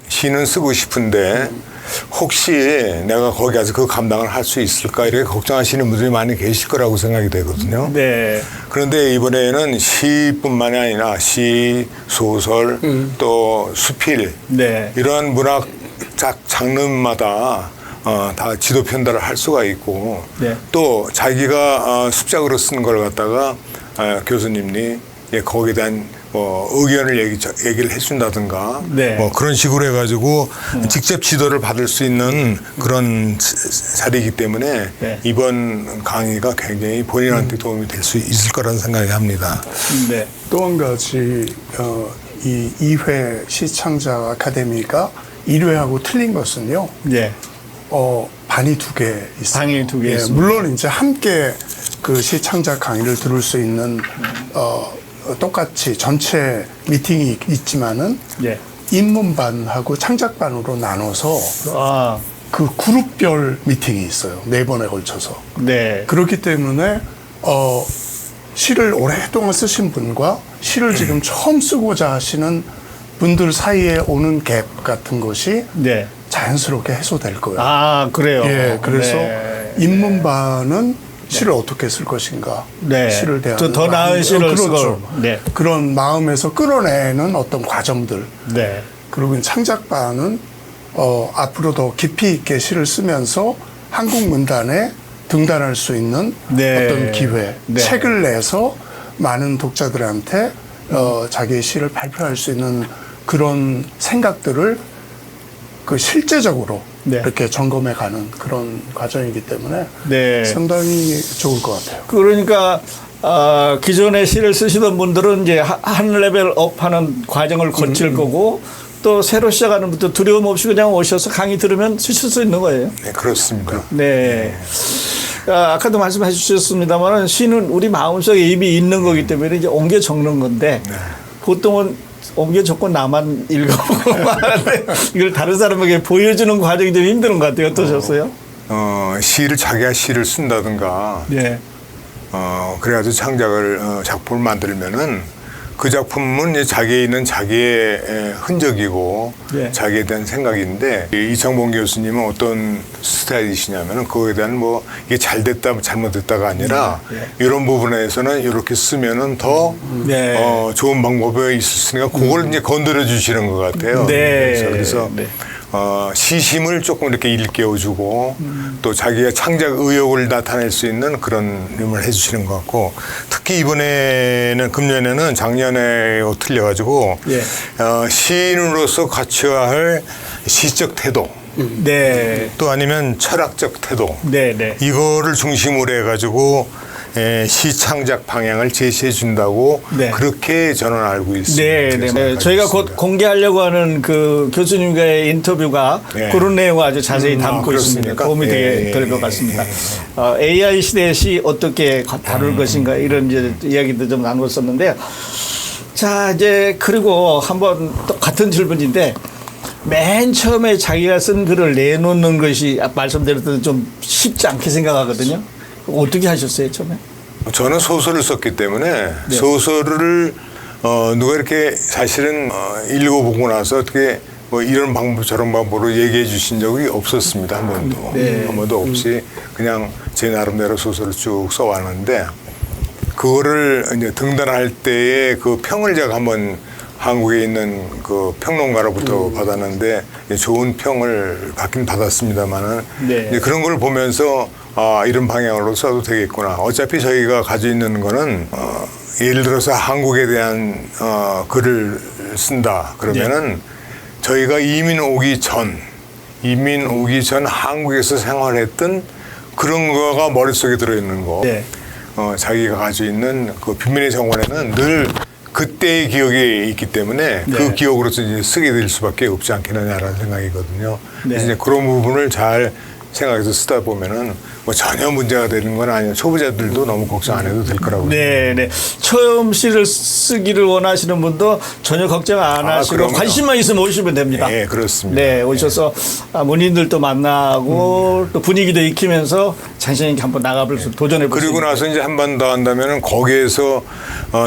시는 쓰고 싶은데 혹시 내가 거기 가서 그 감당을 할 수 있을까 이렇게 걱정하시는 분들이 많이 계실 거라고 생각이 되거든요. 네. 그런데 이번에는 시뿐만이 아니라 시, 소설, 또 수필 네. 이러한 문학 장르마다 다 지도 편달을 할 수가 있고 네. 또 자기가 습작으로 쓴 걸 갖다가 교수님이 거기에 대한 의견을 얘기를 해준다든가 네. 그런 식으로 해가지고 직접 지도를 받을 수 있는 그런 자리이기 때문에 네. 이번 강의가 굉장히 본인한테 도움이 될 수 있을 거라는 생각이 합니다. 네. 또 한 가지 이 2회 시창작 아카데미가 1회하고 틀린 것은요. 네. 반이 2개 있어요. 방이 2개 있습니다. 물론 이제 함께 그 시창작 강의를 들을 수 있는 똑같이 전체 미팅이 있지만은 네. 입문반하고 창작반으로 나눠서 그 그룹별 미팅이 있어요. 4번에 걸쳐서. 네. 그렇기 때문에 시를 오랫동안 쓰신 분과 시를 지금 처음 쓰고자 하시는 분들 사이에 오는 갭 같은 것이 네. 자연스럽게 해소될 거예요. 아, 그래요? 예, 그래서 네. 입문반은 시를 어떻게 쓸 것인가, 네. 시를 대하는 더 나은 시를 그렇죠. 쓰고. 네. 그런 마음에서 끌어내는 어떤 과정들. 네. 그리고 창작반은 앞으로 더 깊이 있게 시를 쓰면서 한국 문단에 등단할 수 있는 네. 어떤 기회, 네. 책을 내서 많은 독자들한테 자기의 시를 발표할 수 있는 그런 생각들을 그 실제적으로 네. 이렇게 점검해가는 그런 과정이기 때문에 네. 상당히 좋을 것 같아요. 그러니까 기존에 시를 쓰시던 분들은 이제 한 레벨 업하는 과정을 거칠 거고 또 새로 시작하는 분들 두려움 없이 그냥 오셔서 강의 들으면 쓰실 수 있는 거예요. 네, 그렇습니다. 네. 아까도 말씀해 주셨습니다만 시는 우리 마음속에 이미 있는 거기 때문에 이제 옮겨 적는 건데 보통은 옮겨 적고 나만 읽어보고 하는데 이걸 다른 사람에게 보여주는 과정이 좀 힘든 것 같아요. 어떠셨어요? 시를 자기가 시를 쓴다든가 네. 그래가지고 작품을 만들면은 그 작품은 이제 자기에 있는 자기의 흔적이고 네. 자기에 대한 생각인데 이창봉 교수님은 어떤 스타일이시냐면은 그거에 대한 이게 잘 됐다 잘못됐다가 아니라 이런 부분에서는 이렇게 쓰면은 더 좋은 방법이 있으니까 그걸 이제 건드려 주시는 것 같아요. 네. 그래서 시심을 조금 이렇게 일깨워주고 또 자기의 창작 의욕을 나타낼 수 있는 그런 힘을 해주시는 것 같고 특히 이번에는 금년에는 작년에 틀려가지고 시인으로서 갖춰야 할 시적 태도 네. 또 아니면 철학적 태도 네. 이거를 중심으로 해가지고 시 창작 방향을 제시해 준다고 그렇게 저는 알고 있습니다. 네. 저희가 곧 공개하려고 하는 그 교수님과의 인터뷰가 그런 내용을 아주 자세히 담고 있습니다. 도움이 되게 될 것 같습니다. AI 시대의 시 어떻게 다룰 것인가 이런 이제 이야기도 좀 나눴었는데요. 자, 이제 그리고 한번 또 같은 질문인데 맨 처음에 자기가 쓴 글을 내놓는 것이 말씀드렸던 좀 쉽지 않게 생각하거든요. 어떻게 하셨어요, 처음에? 저는 소설을 썼기 때문에 소설을 누가 이렇게 사실은 읽어보고 나서 어떻게 이런 방법 저런 방법으로 얘기해 주신 적이 없었습니다. 한 번도. 한 번도 없이 그냥 제 나름대로 소설을 쭉 써왔는데 그거를 이제 등단할 때의 그 평을 제가 한번 한국에 있는 그 평론가로부터 받았는데 좋은 평을 받긴 받았습니다만은 그런 걸 보면서 이런 방향으로 써도 되겠구나. 어차피 저희가 가지고 있는 거는 예를 들어서 한국에 대한 글을 쓴다 그러면은 저희가 이민 오기 전 한국에서 생활했던 그런 거가 머릿속에 들어있는 거. 자기가 가지고 있는 그 비밀의 정원에는 늘 그때의 기억이 있기 때문에 그 기억으로서 이제 쓰게 될 수밖에 없지 않겠느냐라는 생각이거든요. 그래서 이제 그런 부분을 잘 생각해서 쓰다 보면은 전혀 문제가 되는 건 아니에요. 초보자들도 너무 걱정 안 해도 될 거라고. 네. 처음 시를 쓰기를 원하시는 분도 전혀 걱정 안 하시고 그럼요. 관심만 있으면 오시면 됩니다. 네, 그렇습니다. 네, 오셔서 문인들도 만나고 또 분위기도 익히면서 자신 있게 한번 나가볼 수 도전해 보시고. 그리고 나서 이제 한 번 더 한다면은 거기에서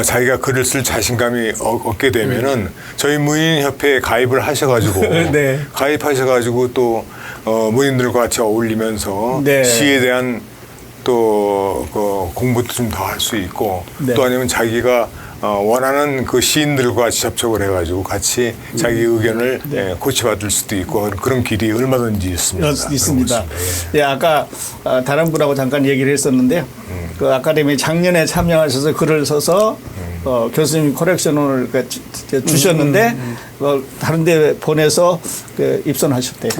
자기가 글을 쓸 자신감이 얻게 되면은 저희 문인협회에 가입을 하셔가지고 가입하셔가지고 또 모임들과 같이 어울리면서 네. 시에 대한 또 공부도 좀 더 할 수 있고 네. 또 아니면 자기가 원하는 그 시인들과 같이 접촉을 해가지고 같이 자기 의견을 고치받을 수도 있고 그런 길이 얼마든지 있습니다. 있습니다. 예, 아까 다른 분하고 잠깐 얘기를 했었는데요. 그 아카데미 작년에 참여하셔서 글을 써서 교수님 코렉션을 주셨는데 다른 데 보내서 입선하셨대요.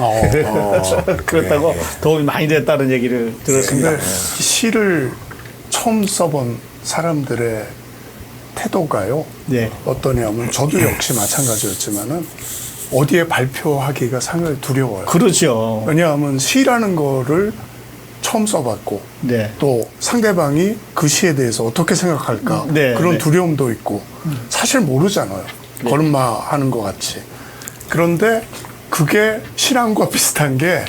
그렇다고 도움이 많이 됐다는 얘기를 들었습니다. 근데 시를 처음 써본 사람들의 태도가요. 네. 어떠냐면 저도 역시 마찬가지였지만은 어디에 발표하기가 상당히 두려워요. 그렇죠. 왜냐하면 시라는 거를 처음 써봤고 네. 또 상대방이 그 시에 대해서 어떻게 생각할까 네, 그런 네. 두려움도 있고 사실 모르잖아요. 네. 걸음마하는 것 같이. 그런데 그게 신앙과 비슷한 게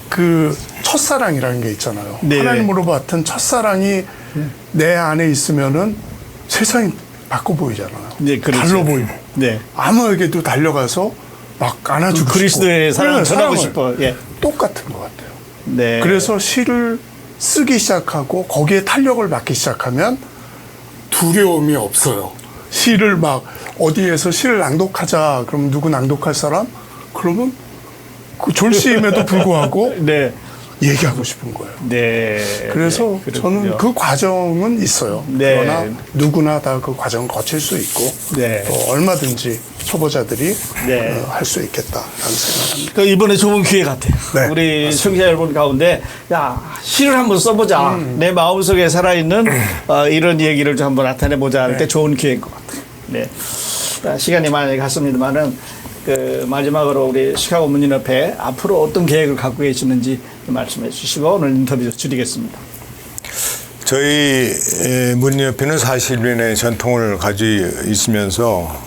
그 첫사랑이라는 게 있잖아요. 네. 하나님으로 봤던 첫사랑이 내 안에 있으면은 세상이 바꿔 보이잖아요. 네, 그렇죠. 달러 보이고. 네. 아무에게도 달려가서 막 안아주고 싶고. 그리스도의 사랑을 전하고 사랑을 싶어. 예. 똑같은 것 같아요. 네. 그래서 시를 쓰기 시작하고 거기에 탄력을 받기 시작하면 두려움이 없어요. 시를 막 어디에서 시를 낭독하자 그러면 누구 낭독할 사람? 그러면 그 졸시임에도 불구하고 네. 얘기하고 싶은 거예요. 네. 그래서 네, 저는 그 과정은 있어요. 네. 그러나 누구나 다 그 과정을 거칠 수 있고 네. 또 얼마든지 초보자들이 네. 할 수 있겠다라는 생각합니다. 그 이번에 좋은 기회 같아요. 네, 우리 청취자 여러분 가운데 야 시를 한번 써보자. 내 마음속에 살아있는 이런 얘기를 좀 한번 나타내보자 할 때 좋은 기회인 것 같아요. 네. 시간이 많이 갔습니다만은 그 마지막으로 우리 시카고 문인협회 앞으로 어떤 계획을 갖고 계시는지 말씀해 주시고 오늘 인터뷰 드리겠습니다. 저희 문인협회는 40년의 전통을 가지고 있으면서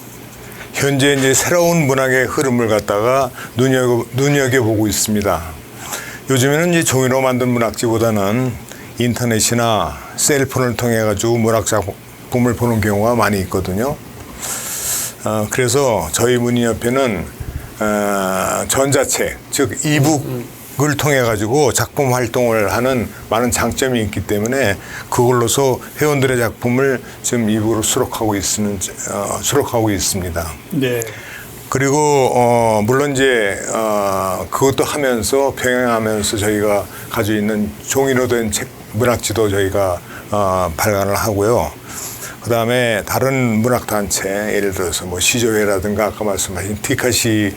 현재 이제 새로운 문학의 흐름을 갖다가 눈여겨보고 있습니다. 요즘에는 이제 종이로 만든 문학지보다는 인터넷이나 셀폰을 통해 가지고 문학 작품을 보는 경우가 많이 있거든요. 그래서 저희 문인협회는 전자책, 즉 이북을 통해 가지고 작품 활동을 하는 많은 장점이 있기 때문에 그걸로서 회원들의 작품을 지금 이북으로 수록하고 있습니다. 네. 그리고 물론 이제 그것도 하면서 병행하면서 저희가 가지고 있는 종이로 된 책 문학지도 저희가 발간을 하고요. 그다음에 다른 문학단체 예를 들어서 뭐 시조회라든가 아까 말씀하신 티카시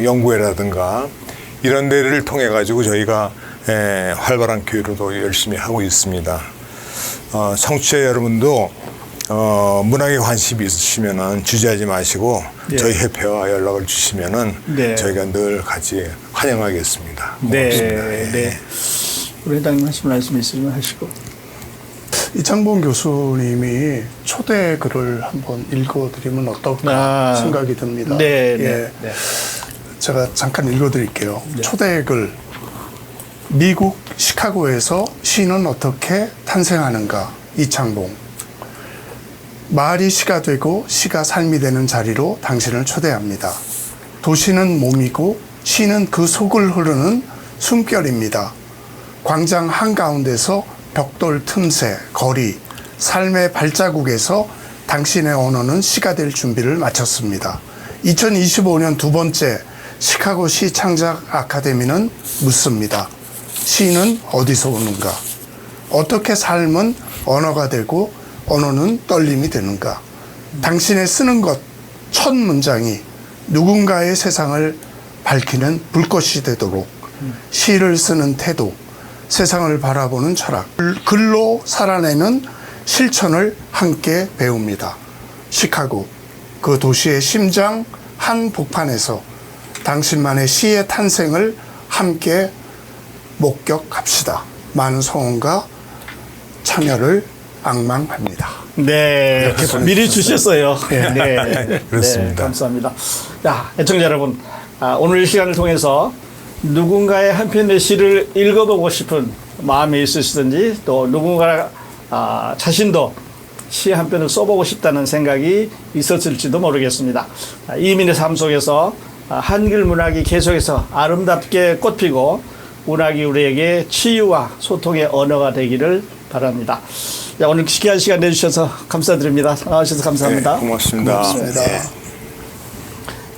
연구회라든가 이런 데를 통해 가지고 저희가 활발한 교류도 열심히 하고 있습니다. 청취자 여러분도 문학에 관심이 있으시면은 주저하지 마시고 네. 저희 협회와 연락을 주시면은 네. 저희가 늘 같이 환영하겠습니다. 네. 고맙습니다. 네. 우리 회장님 하실 말씀 있으면 하시고. 이창봉 교수님이 초대 글을 한번 읽어드리면 어떨까 생각이 듭니다. 네, 예. 네, 네. 제가 잠깐 읽어드릴게요. 네. 초대 글. 미국 시카고에서 시는 어떻게 탄생하는가? 이창봉. 말이 시가 되고 시가 삶이 되는 자리로 당신을 초대합니다. 도시는 몸이고 시는 그 속을 흐르는 숨결입니다. 광장 한가운데서 벽돌 틈새, 거리, 삶의 발자국에서 당신의 언어는 시가 될 준비를 마쳤습니다. 2025년 두 번째 시카고 시 창작 아카데미는 묻습니다. 시는 어디서 오는가? 어떻게 삶은 언어가 되고 언어는 떨림이 되는가? 당신의 쓰는 것 첫 문장이 누군가의 세상을 밝히는 불꽃이 되도록 시를 쓰는 태도, 세상을 바라보는 철학, 글로 살아내는 실천을 함께 배웁니다. 시카고, 그 도시의 심장 한복판에서 당신만의 시의 탄생을 함께 목격합시다. 많은 성원과 참여를 악망합니다. 네, 미리 주셨어요. 네, 그렇습니다. 네, 감사합니다. 자, 애청자 여러분, 오늘 이 시간을 통해서 누군가의 한 편의 시를 읽어보고 싶은 마음이 있으시든지 또 누군가 자신도 시 한 편을 써보고 싶다는 생각이 있었을지도 모르겠습니다. 이민의 삶 속에서 한글 문학이 계속해서 아름답게 꽃피고 문학이 우리에게 치유와 소통의 언어가 되기를 바랍니다. 자, 오늘 귀한 시간 내주셔서 감사드립니다. 나와주셔서 감사합니다. 네, 고맙습니다. 네.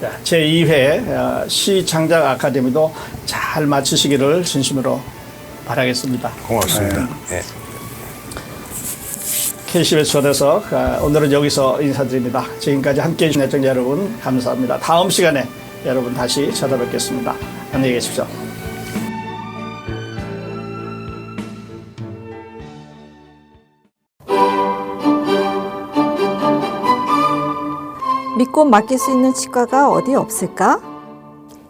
자, 제2회 시창작 아카데미도 잘 마치시기를 진심으로 바라겠습니다. 고맙습니다. 네. KCBS 초대석 오늘은 여기서 인사드립니다. 지금까지 함께해 주신 애청자 여러분 감사합니다. 다음 시간에 여러분 다시 찾아뵙겠습니다. 안녕히 계십시오. 믿고 맡길 수 있는 치과가 어디 없을까?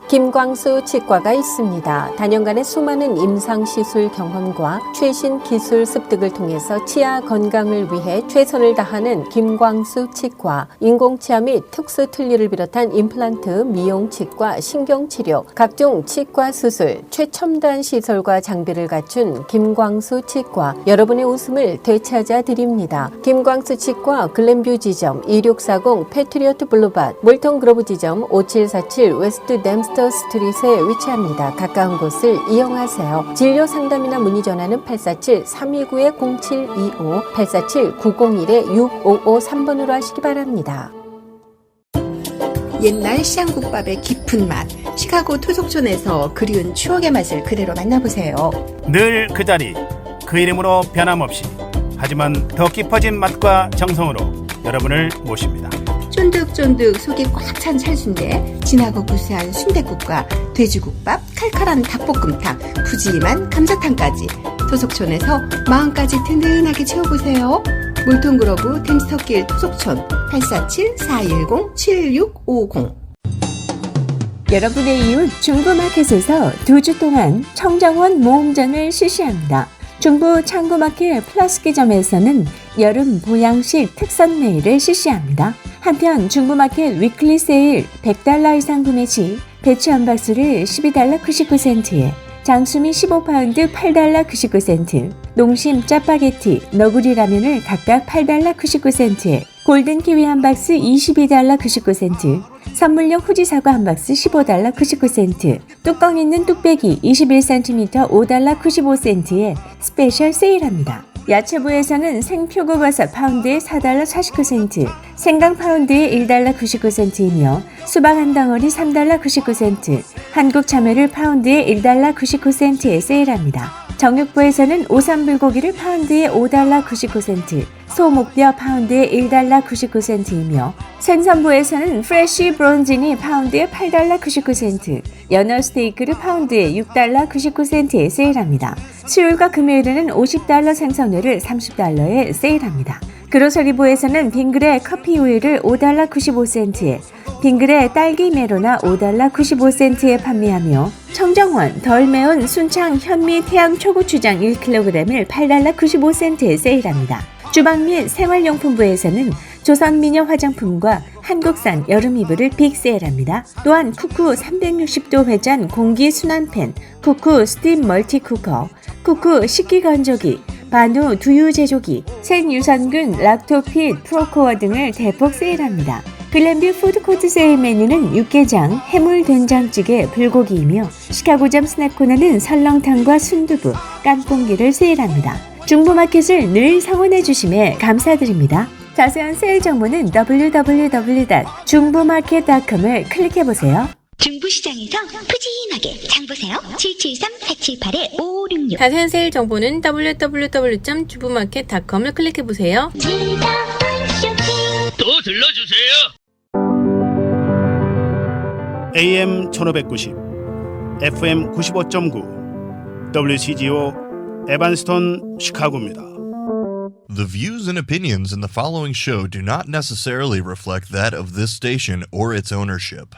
김광수 치과가 있습니다. 다년간의 수많은 임상시술 경험과 최신 기술 습득을 통해서 치아 건강을 위해 최선을 다하는 김광수 치과. 인공치아 및 특수 틀니를 비롯한 임플란트, 미용치과, 신경치료, 각종 치과 수술, 최첨단 시설과 장비를 갖춘 김광수 치과. 여러분의 웃음을 되찾아 드립니다. 김광수 치과 글램뷰 지점 2640 패트리어트 블루밭, 몰턴 그로브 지점 5747 웨스트 댐스터 스트릿에 위치합니다. 가까운 곳을 이용하세요. 진료 상담이나 문의 전화는 847-329-0725, 847-901-6553번으로 하시기 바랍니다. 옛날 시장국밥의 깊은 맛, 시카고 토속촌에서 그리운 추억의 맛을 그대로 만나보세요. 늘 그 자리, 그 이름으로 변함없이, 하지만 더 깊어진 맛과 정성으로 여러분을 모십니다. 쫀득쫀득 속이 꽉 찬 찰순대, 진하고 구수한 순댓국과 돼지국밥, 칼칼한 닭볶음탕, 푸짐한 감자탕까지 토속촌에서 마음까지 든든하게 채워보세요. 몰통그로브 댐스터길 토속촌 847-410-7650. 여러분의 이웃 중부마켓에서 2주 동안 청정원 모음전을 실시합니다. 중부 창구마켓 플러스기점에서는 여름 보양식 특선 메일을 실시합니다. 한편 중부마켓 위클리 세일 100달러 이상 구매 시 배추 한 박스를 12달러 99센트에, 장수미 15파운드 8달러 99센트, 농심 짜파게티, 너구리 라면을 각각 8달러 99센트에, 골든 키위 한 박스 22달러 99센트, 선물용 후지 사과 한 박스 15달러 99센트, 뚜껑 있는 뚝배기 21cm 5달러 95센트에 스페셜 세일합니다. 야채부에서는 생표고버섯 파운드에 4달러 49센트, 생강 파운드에 1달러 99센트이며 수박 한 덩어리 3달러 99센트, 한국 참외를 파운드에 1달러 99센트에 세일합니다. 정육부에서는 오삼불고기를 파운드에 5달러 99센트, 소목뼈 파운드에 1달러 99센트이며 생선부에서는 프레쉬 브론진이 파운드에 8달러 99센트, 연어 스테이크를 파운드에 6달러 99센트에 세일합니다. 수요일과 금요일에는 50달러 생선회를 30달러에 세일합니다. 그로서리부에서는 빙그레 커피 우유를 5달러 95센트에, 빙그레 딸기 메로나 5달러 95센트에 판매하며 청정원 덜 매운 순창 현미 태양 초고추장 1kg을 8달러 95센트에 세일합니다. 주방 및 생활용품부에서는 조선미녀 화장품과 한국산 여름 이불을 빅세일합니다. 또한 쿠쿠 360도 회전 공기 순환팬, 쿠쿠 스팀 멀티쿠커, 쿠쿠 식기건조기, 바누 두유 제조기, 생유산균 락토핏 프로코어 등을 대폭 세일합니다. 글램뷰 푸드코트 세일 메뉴는 육개장, 해물 된장찌개, 불고기이며 시카고점 스낵코너는 설렁탕과 순두부, 깐풍기를 세일합니다. 중부마켓을 늘 성원해 주심에 감사드립니다. 자세한 세일 정보는 www.중부마켓.com을 클릭해보세요. 중부시장에서 푸짐하게 장보세요. 773-478-5566. 자세한 세일 정보는 www.중부마켓.com을 클릭해보세요. 또 들러주세요. AM 1590, FM 95.9, WCGO 에반스톤 시카고입니다. The views and opinions in the following show do not necessarily reflect that of this station or its ownership.